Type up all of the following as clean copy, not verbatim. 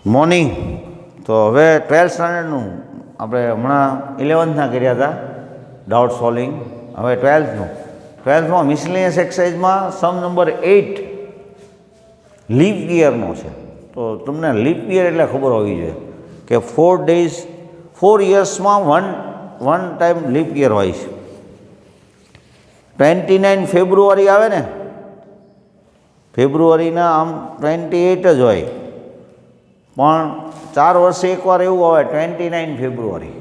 Morning. તો હવે 12th સ્ટાન્ડર્ડનું આપણે હમણાં 11થના કર્યા હતા ડાઉટ સોલ્વિંગ. હવે 12થમાં મિસલેનિયસ એક્સરસાઇઝમાં સમ નંબર 8 લીપ યરનો છે. તો તમને લીપ યર એટલે ખબર હોવી જોઈએ કે 4 યર્સમાં વન ટાઈમ લીપ યર હોય છે. 29 ફેબ્રુઆરી આવે ને, ફેબ્રુઆરીના આમ 28 જ હોય, પણ 4 વર્ષે એકવાર એવું આવે 29 ફેબ્રુઆરી.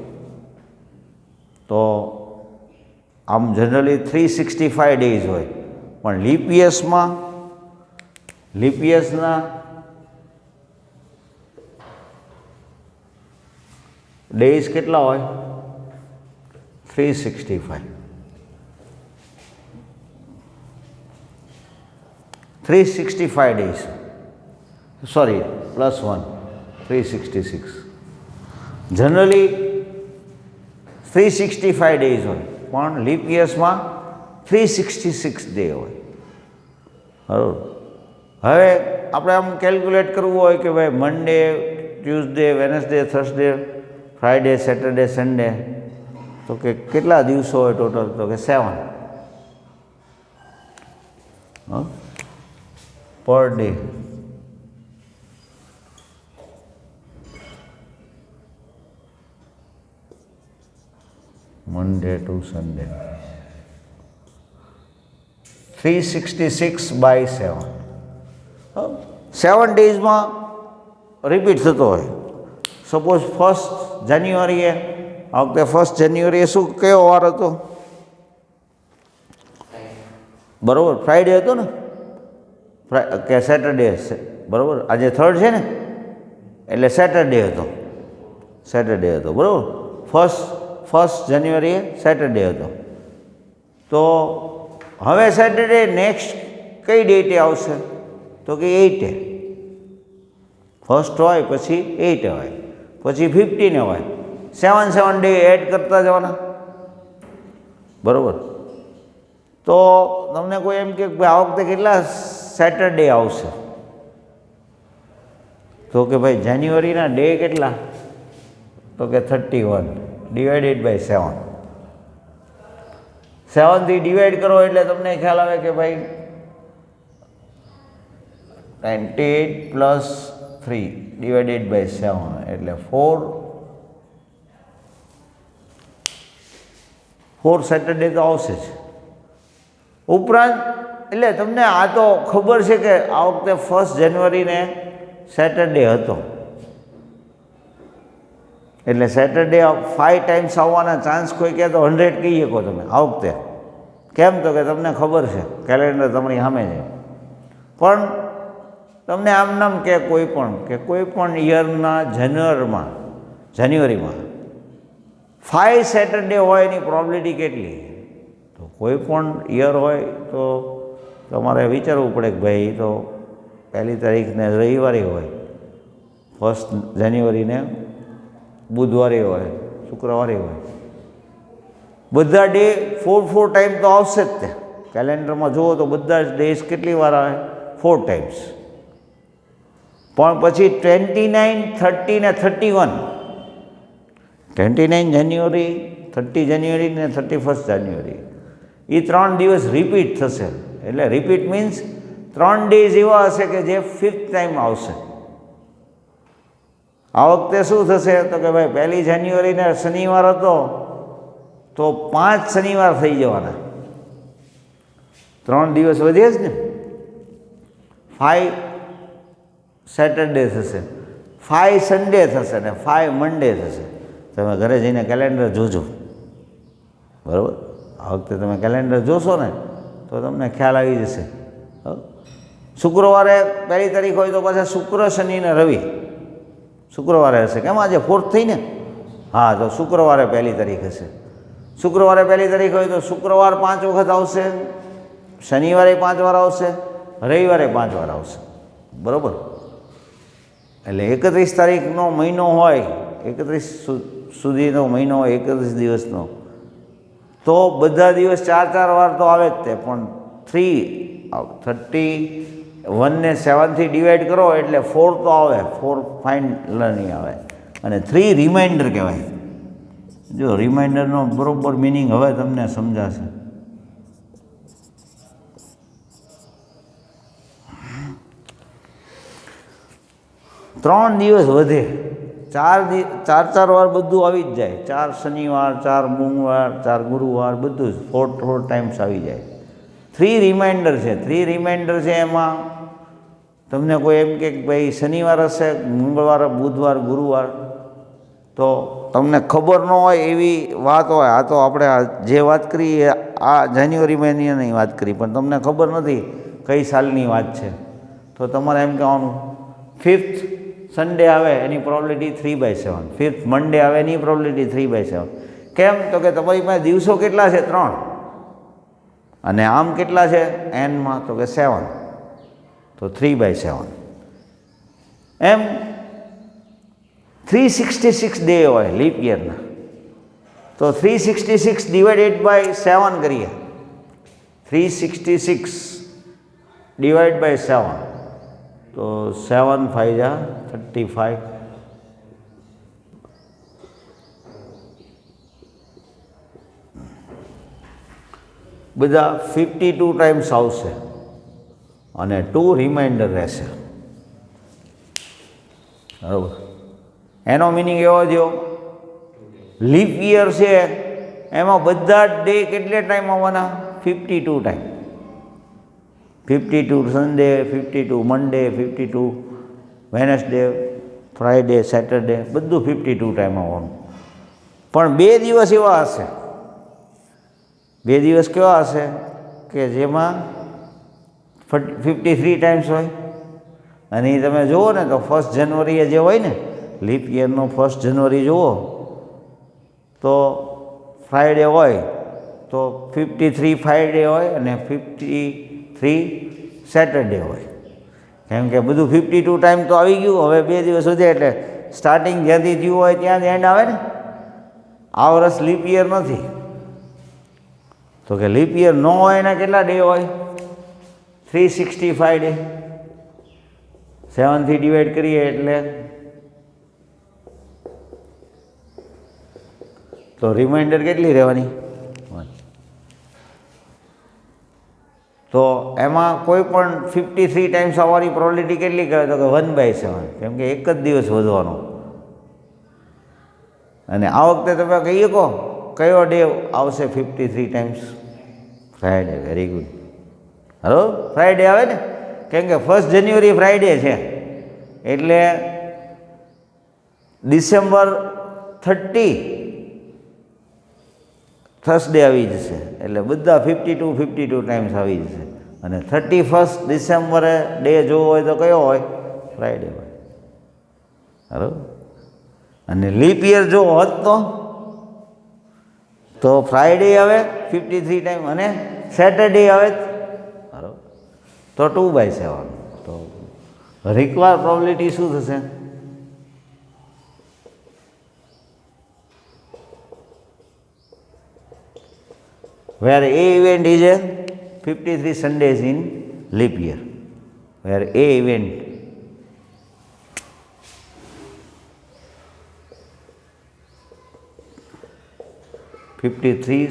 તો આમ જનરલી 365 ડેઝ હોય, પણ લીપ યર્સના ડેઝ કેટલા હોય? 365. 365 ડેઝ, સોરી +1 366. જનરલી 365 ડેઝ હોય, પણ લીપ યર્સમાં 366 ડે હોય. બરાબર. હવે આપણે આમ કેલ્ક્યુલેટ કરવું હોય કે ભાઈ Monday, Tuesday, Wednesday, Thursday, Friday, Saturday, Sunday, તો કે કેટલા દિવસો હોય ટોટલ? તો કે 7 પર ડે. Monday to Sunday 366/7. 7 ડેઝમાં રિપીટ થતો હોય. સપોઝ 1 જાન્યુઆરીએ, આ વખતે 1 જાન્યુઆરીએ શું કયો વાર હતો? બરાબર, ફ્રાઈડે હતો ને, કે સેટરડે? બરાબર, આજે 3rd છે ને, એટલે સેટરડે હતો. બરાબર. 1 જાન્યુઆરીએ સેટરડે હતો. તો હવે સેટરડે નેક્સ્ટ કઈ ડેટે આવશે? તો કે 8. 1st હોય, પછી 8 હોય, પછી 15 હોય. 7 ડે એડ કરતા જવાના. બરાબર. તો તમને કોઈ એમ કે આ વખતે કેટલા સેટરડે આવશે? તો કે ભાઈ જાન્યુઆરીના ડે કેટલા? તો કે 31 ડિવાઇડેડ બાય 7. 7 થી ડિવાઈડ કરો એટલે તમને ખ્યાલ આવે કે ભાઈ 98 + 3 ડિવાઇડેડ બાય 7 એટલે 4 સેટરડે તો આવશે જ. ઉપરાંત એટલે તમને આ તો ખબર છે કે આ વખતે 1 જાન્યુઆરીને સેટરડે હતો, એટલે સેટરડે 5 ટાઈમ્સ આવવાના ચાન્સ કોઈ કહે તો 100 કહી શકો તમે આ વખતે. કેમ? તો કે તમને ખબર છે, કેલેન્ડર તમારી સામે છે. પણ તમને આમ નામ કે કોઈ પણ યરના જાન્યુઆરીમાં 5 સેટરડે હોય એની પ્રોબેબિલિટી કેટલી? તો કોઈ પણ યર હોય તો તમારે વિચારવું પડે કે ભાઈ તો 1 તારીખને રવિવારે હોય, 1 જાન્યુઆરીને બુધવારે હોય, શુક્રવારે હોય. બધા ડે 4 ટાઈમ તો આવશે જ. તે કેલેન્ડરમાં જુઓ તો બધા જ ડેઝ કેટલી વાર આવે? 4 ટાઈમ્સ. પણ પછી 29, 30 ને 31, 29 જાન્યુઆરી, 30 જાન્યુઆરી ને 31 જાન્યુઆરી, એ 3 દિવસ રિપીટ થશે. એટલે રિપીટ મીન્સ 3 ડેઝ એવા હશે કે જે 5th ટાઈમ આવશે. આ વખતે શું થશે? તો કે ભાઈ 1 જાન્યુઆરીને શનિવાર હતો તો 5 શનિવાર થઈ જવાના. 3 દિવસ વધે જ ને. 5 સેટરડે થશે, 5 સન્ડે થશે ને 5 મંડે થશે. તમે ઘરે જઈને કેલેન્ડર જોજો. બરાબર. આ વખતે તમે કેલેન્ડર જોશો ને તો તમને ખ્યાલ આવી જશે. શુક્રવારે 1 તારીખ હોય તો પાછા શુક્ર, શનિ ને રવિ શુક્રવારે હશે. કેમ? આજે 4th થઈ ને. હા, તો શુક્રવારે 1 તારીખ હશે. શુક્રવારે 1 તારીખ હોય તો શુક્રવાર 5 વખત આવશે, શનિવારે 5 વાર આવશે, રવિવારે 5 વાર આવશે. બરાબર. એટલે 31 તારીખનો મહિનો હોય, 31 સુધીનો મહિનો હોય, 31 દિવસનો, તો બધા દિવસ 4 વાર તો આવે જ તે. પણ 30 1ને 7થી ડિવાઈડ કરો એટલે 4 તો આવે, 4 ફાઇનલી આવે, અને 3 રિમાઇન્ડર કહેવાય. જો રિમાઇન્ડરનો બરોબર મિનિંગ હવે તમને સમજાશે. ત્રણ દિવસ વધે, ચાર વાર બધું આવી જ જાય. 4 શનિવાર, 4 મંગળવાર, 4 ગુરુવાર, બધું જ 4 ટાઈમ્સ આવી જાય. 3 રિમાઇન્ડર છે. 3 રિમાઇન્ડર છે એમાં તમને કોઈ એમ કે ભાઈ શનિવાર હશે, મંગળવાર, બુધવાર, ગુરુવાર, તો તમને ખબર ન હોય એવી વાત હોય. આ તો આપણે જે વાત કરી એ આ જાન્યુઆરી મહિનાની વાત કરી, પણ તમને ખબર નથી કઈ સાલની વાત છે, તો તમારે એમ કહેવાનું 5th સન્ડે આવે એની પ્રોબેબિલિટી 3/7, 5th મંડે આવે એની પ્રોબેબિલિટી 3/7. કેમ? તો કે તમારી પાસે દિવસો કેટલા છે? 3. અને આમ કેટલા છે એનમાં? તો કે 7, તો 3/7. એમ 366 ડે હોય લીપ યરના, તો 366 ડિવાઇડેડ બાય 7 કરીએ. 366 ડિવાઇડ બાય 7, તો 7 × 5 = 35. બધા 52 ટાઈમ્સ આવશે અને 2 રિમાઇન્ડર રહેશે. બરાબર? એનો મિનિંગ એવો થયો, લીપ યર છે એમાં બધા ડે કેટલે ટાઈમ આવવાના? 52 ટાઈમ. 52 સન્ડે, 52 મંડે, 52 વેનસડે, ફ્રાઈડે, સેટરડે, બધું 52 ટાઈમ આવવાનું. પણ 2 દિવસ એવા હશે, 2 દિવસ કેવા હશે કે જેમાં 53 ટાઈમ્સ હોય. અને એ તમે જુઓ ને તો 1 જાન્યુઆરીએ જે હોય ને, લીપ યરનો 1 જાન્યુઆરી જુઓ તો ફ્રાઈડે હોય, તો 53 ફ્રાઈડે હોય અને 53 સેટરડે હોય. કેમ કે બધું 52 ટાઈમ તો આવી ગયું. હવે 2 દિવસ વધે એટલે સ્ટાર્ટિંગ જ્યાંથી થયું હોય ત્યાં જ એન્ડ આવે ને. આ વર્ષ લીપ યર નથી, તો કે લીપ યર ન હોય એના કેટલા ડે હોય? 365 ડે. 7 થી ડિવાઈડ કરીએ એટલે તો રિમાઇન્ડર કેટલી રહેવાની? તો એમાં કોઈ પણ 53 ટાઈમ્સ આવવાની પ્રોબેબિલિટી કેટલી કહેવાય? તો કે 1/7, કેમ કે એક જ દિવસ વધવાનો. અને આ વખતે તમે કહી શકો કયો ડે આવશે 53 times? Friday. Very good. Hello, Friday આવે ને, કેમ કે 1 જાન્યુઆરી ફ્રાઈડે છે એટલે ડિસેમ્બર 30 થર્સડે આવી જશે, એટલે બધા 52 ટાઈમ્સ આવી જશે. અને 31 ડિસેમ્બરે ડે જોવો હોય તો કયો હોય? ફ્રાઈડે હોય. બરાબર? અને લીપ યર જો હોત તો ફ્રાઈડે આવે 53 ટાઈમ અને સેટરડે આવે, બરાબર, તો 2/7. તો રિક્વાયર પ્રોબેબિલિટી શું થશે? where A event is a 53 Sundays in leap year, where A event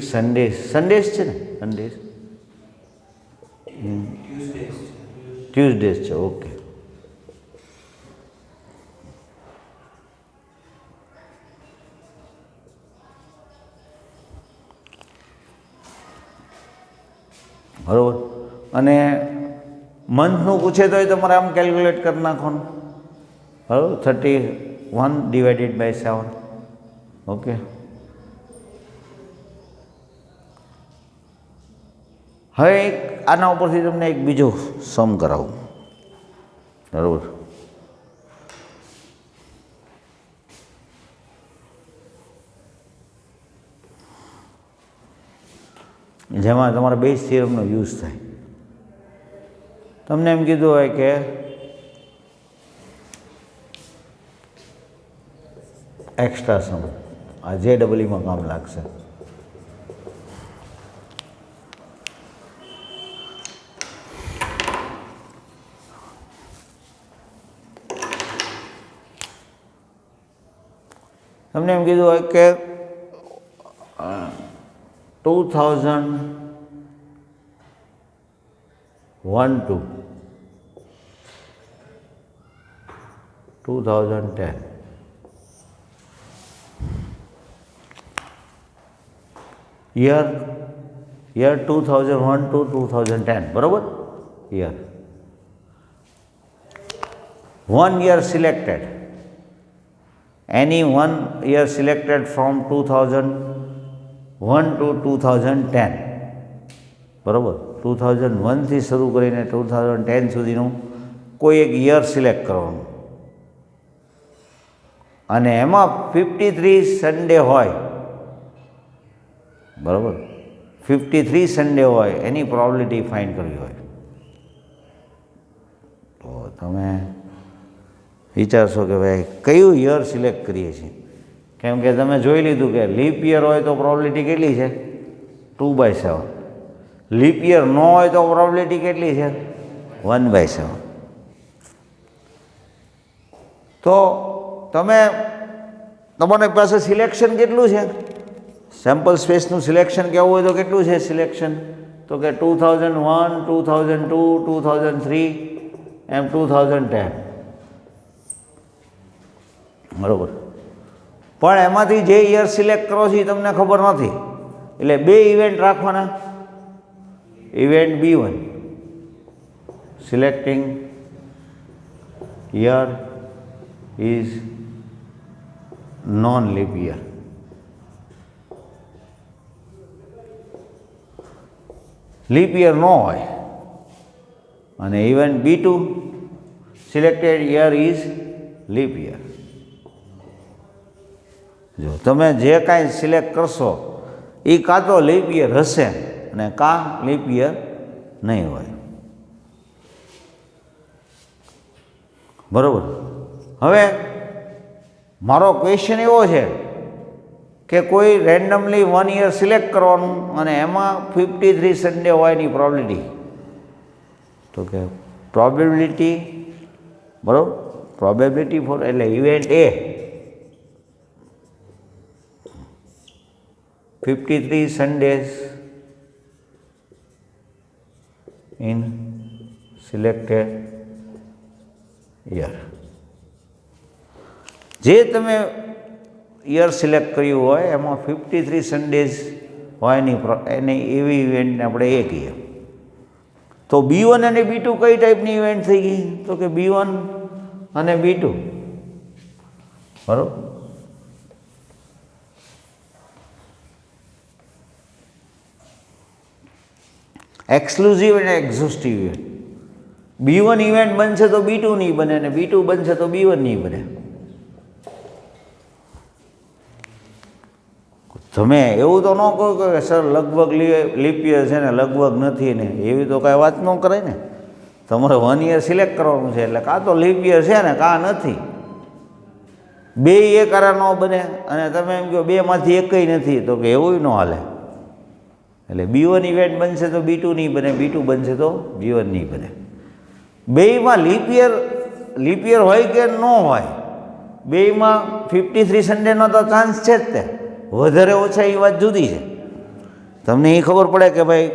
Sundays છે ને, Tuesdays છે. ઓકે. બરાબર? અને મંથનું પૂછે તો તમારે આમ કેલ્ક્યુલેટ કરી નાખવાનું. બરાબર? 31 ડિવાઇડેડ બાય 7. ઓકે. હવે આના ઉપરથી તમને એક બીજો સમ કરાવું. બરાબર? જેમાં તમારા બેઝ થિયરમનો યુઝ થાય. તમને એમ કીધું હોય કે એક્સ્ટ્રા સમ, આ JEE કામ લાગશે. તમને એમ કીધું હોય કે 2001 to 2010 year 2001 to 2010 બરોબર. year 1 year selected, any 1 year selected from 2001 to 2010 બરોબર. 2001 થી શરૂ કરીને 2010 સુધીનું કોઈ એક યર સિલેક્ટ કરવાનું અને એમાં 53 સન્ડે હોય બરાબર. 53 સન્ડે હોય એની પ્રોબેબિલિટી ફાઇન્ડ કરવી હોય તો તમે વિચારશો કે ભાઈ કયું યર સિલેક્ટ કરીએ છીએ. કેમ કે તમે જોઈ લીધું કે લીપ યર હોય તો પ્રોબેબિલિટી કેટલી છે 2/7. લીપ યર ન હોય તો પ્રોબેબિલિટી કેટલી છે 1/7. તો તમારી પાસે સિલેક્શન કેટલું છે, સેમ્પલ સ્પેસનું સિલેક્શન કહેવું હોય તો કેટલું છે સિલેક્શન, તો કે 2001, 2002, 2003 એમ 2010 બરાબર. પણ એમાંથી જે યર સિલેક્ટ કરો છો એ તમને ખબર નથી, એટલે બે ઇવેન્ટ રાખવાના. Event B1 selecting year is non leap year, leap year ન હોય. અને event B2 selected year is leap year. જો તમે જે કાંઈ સિલેક્ટ કરશો એ કાં તો લીપ યર હશે અને કાં લીપ યર નહીં હોય બરાબર. હવે મારો ક્વેશ્ચન એવો છે કે કોઈ રેન્ડમલી 1 યર સિલેક્ટ કરવાનું અને એમાં 53 સન્ડે હોય એની પ્રોબેબિલિટી, તો કે પ્રોબેબિલિટી બરાબર. પ્રોબેબિલિટી ફોર એટલે event A 53 Sundays in selected year. જે તમે યર સિલેક્ટ કર્યું હોય એમાં 53 સન્ડેઝ હોય એની એવી ઇવેન્ટને આપણે એ કહીએ. તો B1 અને B2 કઈ ટાઈપની ઇવેન્ટ થઈ ગઈ, તો કે B1 અને B2 બરાબર. એક્સક્લુઝિવ અને એક્ઝોસ્ટિવ ઇવેન્ટ. B1 ઇવેન્ટ બનશે તો B2 નહીં બને અને B2 બનશે તો B1 નહીં બને. તમે એવું તો ન કહો કે સર લગભગ લીપ યર છે ને લગભગ નથી ને, એવી તો કાંઈ વાત ન કરાય ને. તમારે 1 યર સિલેક્ટ કરવાનું છે એટલે કાં તો લીપ યર છે ને કાં નથી. બે એક આરા ન બને અને તમે એમ કહો બેમાંથી એકય નથી, તો કે એવું ન હાલે. એટલે B1 ઇવેન્ટ બનશે તો B2 નહીં બને, B2 બનશે તો B1 નહીં બને. બેયમાં લીપ યર હોય કે ન હોય, બેયમાં 53 સન્ડેનો તો ચાન્સ છે જ. તે વધારે ઓછા એ વાત જુદી છે. તમને એ ખબર પડે કે ભાઈ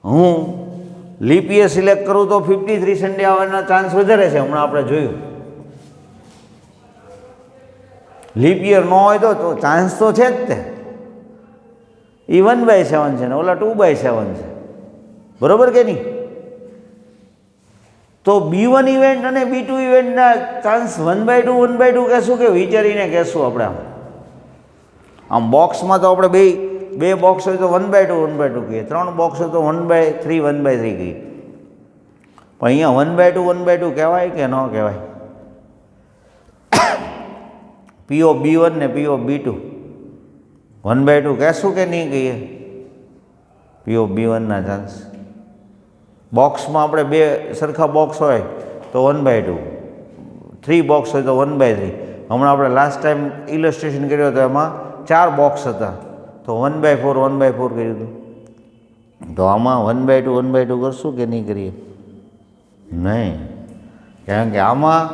હું લીપ યર સિલેક્ટ કરું તો 53 સન્ડે આવવાના ચાન્સ વધારે છે. હમણાં આપણે જોયું લીપ યર ન હોય તો ચાન્સ તો છે જ. તે એ 1/7 છે ને ઓલા 2/7 છે બરાબર કે નહીં. તો B1 ઇવેન્ટ અને B2 ઇવેન્ટના ચાન્સ 1/2 કહેશું કે વિચારીને કહેશું આપણે. આમ બોક્સમાં તો આપણે બે બોક્સ હોય તો 1/2 કહીએ, 3 બોક્સ હોય તો 1/3 1/3 કહીએ. પણ અહીંયા 1/2 કહેવાય કે ન કહેવાય. P of B1 ને P of B2 1/2 કહેશું કે નહીં કહીએ. P of B1 ના ચાન્સ બોક્સમાં આપણે બે સરખા બોક્સ હોય તો 1/2, 3 બોક્સ હોય તો 1/3. હમણાં આપણે લાસ્ટ ટાઈમ ઇલસ્ટ્રેશન કર્યો હતો એમાં 4 બોક્સ હતા તો 1/4 1/4 કર્યું હતું. તો આમાં 1/2 કરશું કે નહીં કરીએ? નહીં, કારણ કે આમાં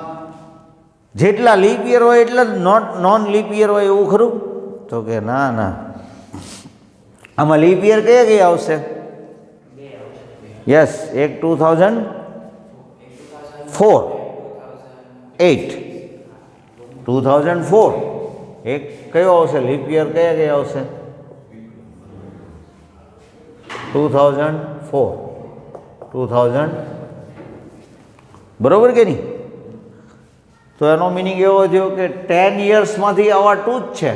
જેટલા લીપ યર હોય એટલા જ નોન લીપ યર હોય એવું ખરું? તો કે ના ના, આમાં લીપ યર કયા કયા આવશે? યસ, એક 2004, 8, 2004, એક કયો આવશે લીપ યર? કયા કયા આવશે? 2004, 2000, બરોબર કે નહીં? તો એનો મિનિંગ એવો થયો કે 10 યર્સમાંથી આવા 2 જ છે,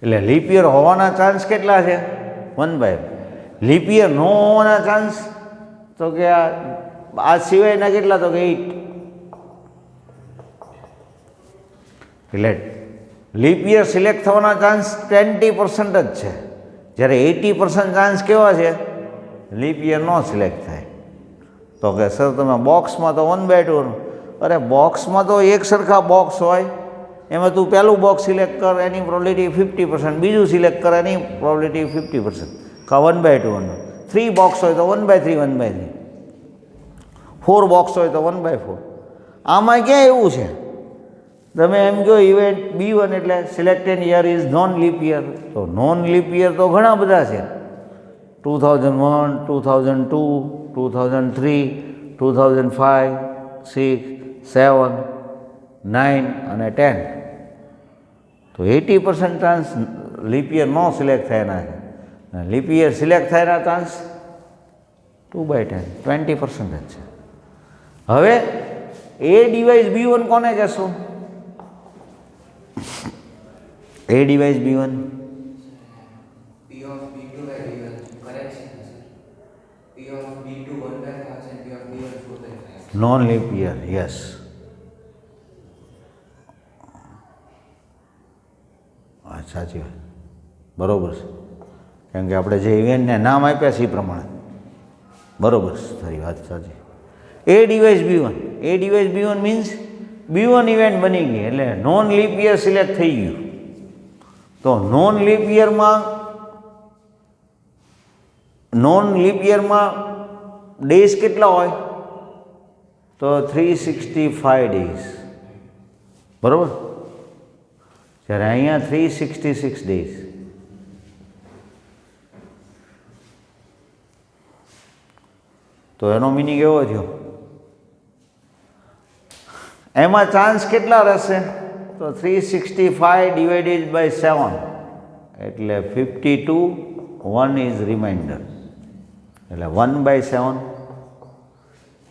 એટલે લીપ યર હોવાના ચાન્સ કેટલા છે? 1/. લીપ યર ન હોવાના ચાન્સ તો કે આ સિવાયના કેટલા? તો કે 8. એટલે લીપ યર સિલેક્ટ થવાના ચાન્સ 20% જ છે, જ્યારે 80% ચાન્સ કેવા છે? લીપ યર ન સિલેક્ટ થાય. તો કે સર તમે બોક્સમાં તો 1/2, અરે બોક્સમાં તો એક સરખા બોક્સ હોય, એમાં તું પહેલું બોક્સ સિલેક્ટ કર એની પ્રોબેબિલિટી 50%, બીજું સિલેક્ટ કર એની પ્રોબેબિલિટી 50%, કા 1/2. 3 બોક્સ હોય તો 1/3, 1/3, 4 બોક્સ હોય તો 1/4. આમાં ક્યાં એવું છે? તમે એમ કહો ઇવેન્ટ B1 એટલે selected year is non leap year, તો નોન લીપ યર તો ઘણા બધા છે. 2001, 2002, 2003, 2005, 6, 7, 9 અને 10. તો 80% ચાન્સ લીપ યર ન સિલેક્ટ થયાના છે. લીપ યર સિલેક્ટ થયાના ચાન્સ 2/10, 20% જ છે. હવે એ ડિવાઇસ B1 કોને કહેશું? એ device B1 non leap year. Yes, સાચી વાત, બરોબર છે. કેમ કે આપણે જે ઇવેન્ટને નામ આપ્યા છે એ પ્રમાણે બરોબર છે, તારી વાત સાચી. એ ડિવાઇસ B1, એ device B1 means B1 event બની ગઈ એટલે નોન લીપ યર સિલેક્ટ થઈ ગયું. તો નોન લીપ યરમાં ડેઝ કેટલા હોય? તો 365 ડેઝ, બરાબર. જ્યારે અહીંયા 366 ડેઝ. તો એનો મિનિંગ એવો થયો, એમાં ચાન્સ કેટલા રહેશે? તો 365 ડિવાઇડેડ બાય 7 એટલે 52, 1 ઇઝ રિમાઇન્ડર એટલે 1/7.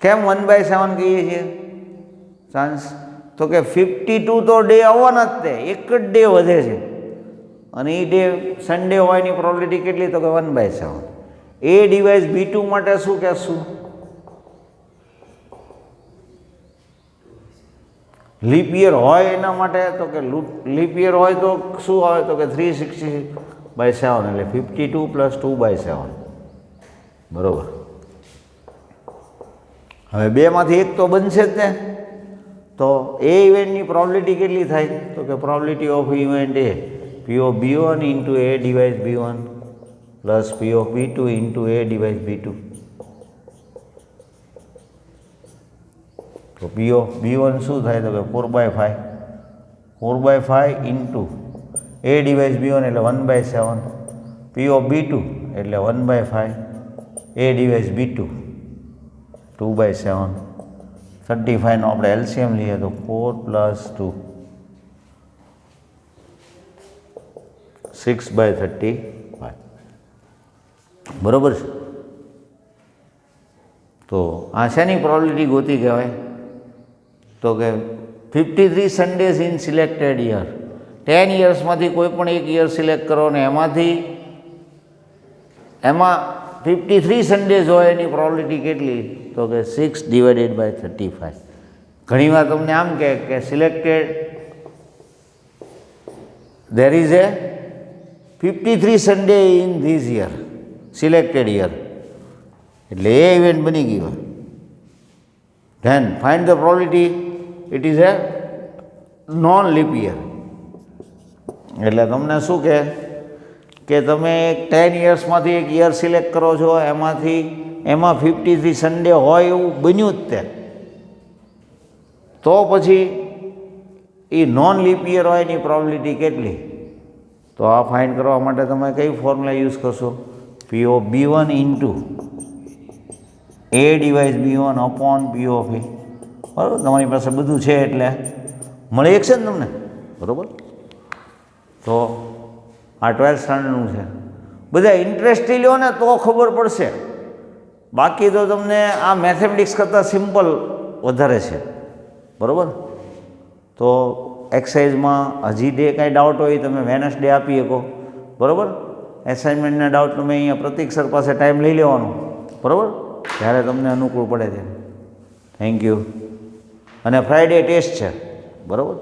કેમ 1/7 કહીએ છીએ ચાન્સ? તો કે 52 તો ડે આવવાના જ, તે એક જ ડે વધે છે અને એ ડે સન્ડે હોવાની પ્રોબેબિલિટી કેટલી? તો કે 1/7. એ ડિવાઇસ B2 માટે શું કહેશું? લીપ યર હોય એના માટે તો કે લીપ યર હોય તો શું આવે? તો કે 360/7 એટલે 52 + 2/7, બરોબર. હવે બેમાંથી એક તો બનશે જ ને. તો એ ઇવેન્ટની પ્રોબેબિલિટી કેટલી થાય? તો કે probability of event A P of B1 into A device B1 plus P of B2 into A device B2. તો P of B1 શું થાય? તો કે 4/5, 4/5 into A ડિવાઇસ B1 એટલે 1/7, P of B2 એટલે 1/5, A ડિવાઇસ B2 2/7. 35 નો આપણે LCM લઈએ તો 4 + 2 6/35, બરોબર છે. તો આ શેની પ્રોબેબિલિટી ગોતી કહેવાય? તો કે 53 સન્ડેઝ ઇન સિલેક્ટેડ યર. 10 યર્સમાંથી કોઈ પણ એક યર સિલેક્ટ કરો ને એમાં 53 સન્ડેઝ હોય એની પ્રોબેબિલિટી કેટલી? તો કે 6/35. ઘણીવાર તમને આમ કે selected there is a 53 Sunday in this year, selected year, એટલે એ ઇવેન્ટ બની ગઈ હોય. Then find the probability, it is a non leap year. એટલે તમને શું કે તમે 10 યર્સમાંથી એક યર સિલેક્ટ કરો છો, એમાં 53 સન્ડે હોય એવું બન્યું જ તે. તો પછી એ નોન લીપ યર હોય એની પ્રોબેબિલિટી કેટલી? તો આ ફાઇન્ડ કરવા માટે તમે કઈ ફોર્મ્યુલા યુઝ કરશો? પી of B1 into A device B1 upon P of A. બરાબર, તમારી પાસે બધું છે એટલે મળી શકશે ને તમને, બરાબર? તો આ 12th સ્ટાન્ડર્ડનું છે. બધા ઇન્ટરેસ્ટથી લો ને તો ખબર પડશે, બાકી તો તમને આ મેથેમેટિક્સ કરતાં સિમ્પલ વધારે છે, બરાબર? તો એક્સરસાઇઝમાં હજી ડે કાંઈ ડાઉટ હોય તમે વેનસડે આપી શકો, બરાબર? એસાઇનમેન્ટના ડાઉટ તમે અહીંયા પ્રતીક સર પાસે ટાઈમ લઈ લેવાનો, બરાબર? જ્યારે તમને અનુકૂળ પડે ત્યારે. Thank you. અને ફ્રાઈડે ટેસ્ટ છે, બરાબર?